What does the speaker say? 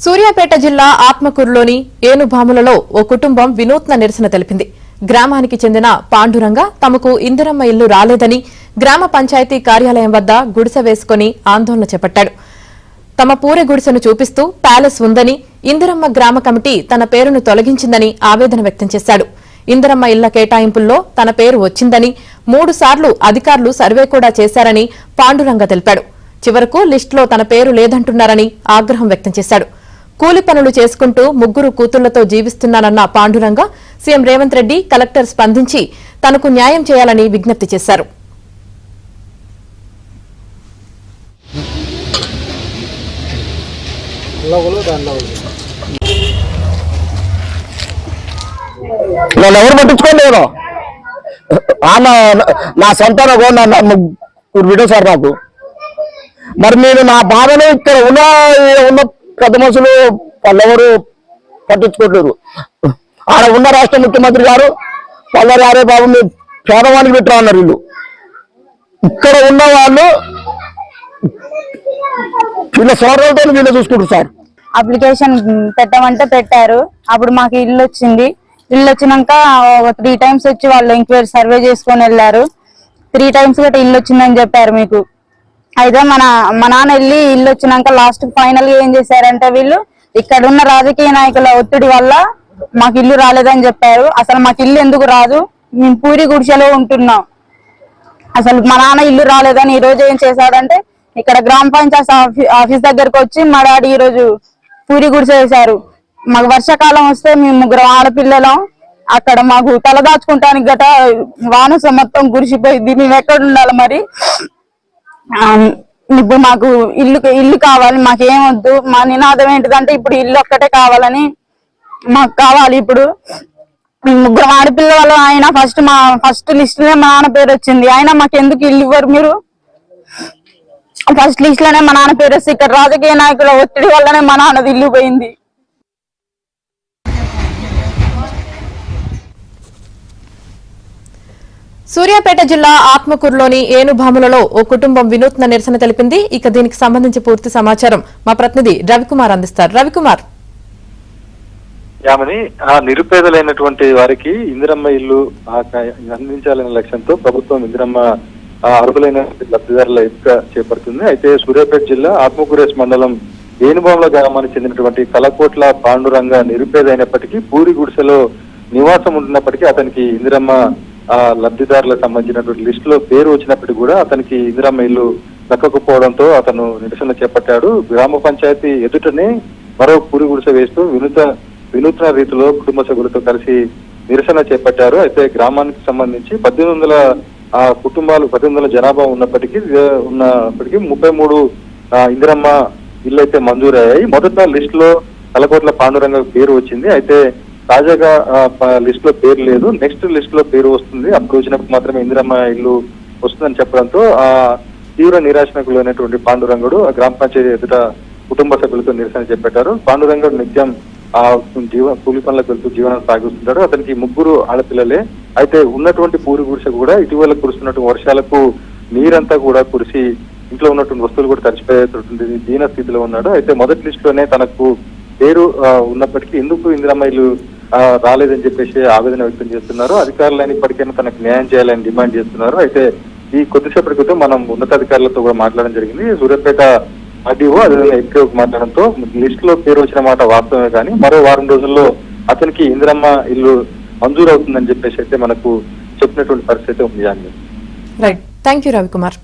సూర్యాపేట జిల్లా ఆత్మకూరులోని ఏనుభాములలో ఓ కుటుంబం వినూత్న నిరసన తెలిపింది. గ్రామానికి చెందిన పాండురంగ తమకు ఇందిరమ్మ ఇల్లు రాలేదని గ్రామ పంచాయతీ కార్యాలయం వద్ద గుడిసె వేసుకుని ఆందోళన చేపట్టాడు. తమ పూరె గుడిసెను చూపిస్తూ ప్యాలెస్ ఉందని, ఇందిరమ్మ గ్రామ కమిటీ తన పేరును తొలగించిందని ఆవేదన వ్యక్తం చేశాడు. ఇందిరమ్మ ఇళ్ల కేటాయింపుల్లో తన పేరు వచ్చిందని, 3 సార్లు అధికారులు సర్వే కూడా చేశారని పాండురంగ తెలిపాడు. చివరకు లిస్టులో తన పేరు లేదంటున్నారని ఆగ్రహం వ్యక్తం చేశాడు. కూలి పనులు చేసుకుంటూ 3 కూతుళ్లతో జీవిస్తున్నానన్న పాండురంగ సీఎం రేవంత్ రెడ్డి, కలెక్టర్ స్పందించి తనకు న్యాయం చేయాలని విజ్ఞప్తి చేశారు. ఎవరు పట్టించుకోలేదు. నా సంతానం వీడియో సార్ నాకు. మరి నేను నా బాధను ఇక్కడ ఉన్న పెద్ద మనుషులు వాళ్ళెవరు పట్టించుకోవట్లేదు. ఆడ ఉన్న రాష్ట్ర ముఖ్యమంత్రి గారు పల్లెరు అరే బాబు మీరు పేదవానికి పెట్టా అన్నారు. వీళ్ళు ఇక్కడ ఉన్న వాళ్ళు వీళ్ళ సోదరులతో వీళ్ళు చూసుకుంటారు సార్. అప్లికేషన్ పెట్టమంటే పెట్టారు. అప్పుడు మాకు ఇల్లు వచ్చింది. ఇల్లు వచ్చినాక 3 టైమ్స్ వచ్చి వాళ్ళు ఎంక్వైరీ సర్వే చేసుకొని వెళ్ళారు. 3 టైమ్స్ గట్రా ఇల్లు వచ్చిందని చెప్పారు మీకు. అయితే మా నాన్న వెళ్ళి ఇల్లు వచ్చినాక లాస్ట్ ఫైనల్ గా ఏం చేశారంటే వీళ్ళు ఇక్కడ ఉన్న రాజకీయ నాయకుల ఒత్తిడి వల్ల మాకు ఇల్లు రాలేదని చెప్పారు. అసలు మాకు ఇల్లు ఎందుకు రాదు, మేము పూరి గుడిసెలో ఉంటున్నాం. అసలు మా నాన్న ఇల్లు రాలేదని ఈ రోజు ఏం చేశాడంటే ఇక్కడ గ్రామ పంచాయతీ ఆఫీస్ దగ్గరకు వచ్చి మా డాడీ ఈ రోజు పూరి గుడిసె వేశారు. మాకు వర్షాకాలం వస్తే మేము 3 ఆడపిల్లలం అక్కడ మాకు తలదాచుకుంటానికి గట వానస మొత్తం కురిసిపోయింది. మేము ఎక్కడ ఉండాలి మరి? ఇప్పుడు మాకు ఇల్లు కావాలి, మాకేం వద్దు. మా నినాదం ఏంటిదంటే ఇప్పుడు ఇల్లు ఒక్కటే కావాలని మాకు కావాలి. ఇప్పుడు 3 ఆడపిల్లల ఆయన ఫస్ట్ లిస్ట్ లోనే మా నాన్న పేరు వచ్చింది. ఆయన మాకు ఎందుకు ఇల్లు ఇవ్వరు మీరు? ఫస్ట్ లిస్ట్ లోనే మా నాన్న పేరు వస్తే ఇక్కడ రాజకీయ నాయకుల ఒత్తిడి వల్లనే మా నాన్నది ఇల్లు పోయింది. సూర్యాపేట జిల్లా ఆత్మకూరులోని ఏనుభాములలో ఓ కుటుంబం వినూత్న నిరసన తెలిపింది. ఇక దీనికి సంబంధించి పూర్తి సమాచారం మా ప్రతినిధి రవికుమార్ అందిస్తారు. రవికుమార్, నిరుపేదలైనటువంటి వారికి ఇందిరమ్మ ఇల్లు అందించాలనే లక్ష్యంతో ప్రభుత్వం ఇందిరమ్మ అర్హులైన లబ్ధిదారుల ఎంపిక చేపడుతుంది. అయితే సూర్యాపేట జిల్లా ఆత్మకూరేస్ మండలం ఏనుభాముల గ్రామానికి చెందినటువంటి కలకోట్ల పాండురంగ నిరుపేద అయినప్పటికీ పూరి గుడిసెలో నివాసం ఉంటున్నప్పటికీ అతనికి ఇందిరమ్మ లబ్ధిదారులకు సంబంధించినటువంటి లిస్ట్ లో పేరు వచ్చినప్పటికీ కూడా అతనికి ఇందిరమ్మ ఇల్లు దక్కకపోవడంతో అతను నిరసన చేపట్టాడు. గ్రామ పంచాయతీ ఎదుటనే మరో పూరి గుడిసె వేస్తూ వినూత్న రీతిలో కుటుంబ సభ్యులతో కలిసి నిరసన చేపట్టారు. అయితే గ్రామానికి సంబంధించి 1800 కుటుంబాలు 1800 జనాభా ఉన్నప్పటికీ 33 ఇందిరమ్మ ఇల్లు అయితే మంజూరయ్యాయి. మొదట లిస్ట్ లో కలకోట్ల పాండురంగ పేరు వచ్చింది. అయితే తాజాగా లిస్ట్ లో పేరు లేదు, నెక్స్ట్ లిస్ట్ లో పేరు వస్తుంది. అప్పుడు వచ్చినప్పుడు మాత్రమే ఇందిరమ్మ ఇల్లు వస్తుందని చెప్పడంతో తీవ్ర నిరాశకు లోనైనటువంటి పాండురంగుడు గ్రామ పంచాయతీ ఎదుట కుటుంబ సభ్యులతో నిరసన చేపట్టారు. పాండురంగుడు నిత్యం కూలి పనులకు వెళ్తూ జీవనం సాగిస్తుంటాడు. అతనికి 3 ఆడపిల్లలే. అయితే ఉన్నటువంటి పూరి గుడిసె కూడా ఇటీవల కురుస్తున్నటువంటి వర్షాలకు నీరంతా కూడా కురిసి ఇంట్లో ఉన్నటువంటి వస్తువులు కూడా తడిచిపోయేటువంటి దీన స్థితిలో ఉన్నాడు. అయితే మొదటి లిస్ట్ లోనే తనకు పేరు ఉన్నప్పటికీ ఎందుకు ఇందిరమ్మ ఇల్లు రాలేదని చెప్పేసి ఆవేదన వ్యక్తం చేస్తున్నారు. అధికారులను ఇప్పటికైనా తనకు న్యాయం చేయాలని డిమాండ్ చేస్తున్నారు. అయితే ఈ కొద్దిసేపటి క్రితం మనం ఉన్నతాధికారులతో కూడా మాట్లాడడం జరిగింది. సూర్యాపేట ఆర్డీఓ అదేవిధంగా ఎంపీఓకి మాట్లాడడంతో లిస్ట్ లో పేరు వచ్చిన మాట వాస్తవమే కానీ మరో 1 వారం రోజుల్లో అతనికి ఇందిరమ్మ ఇల్లు మంజూరు అవుతుందని చెప్పేసి అయితే మనకు చెప్పినటువంటి పరిస్థితి ఉంది. Right, thank you Ravikumar.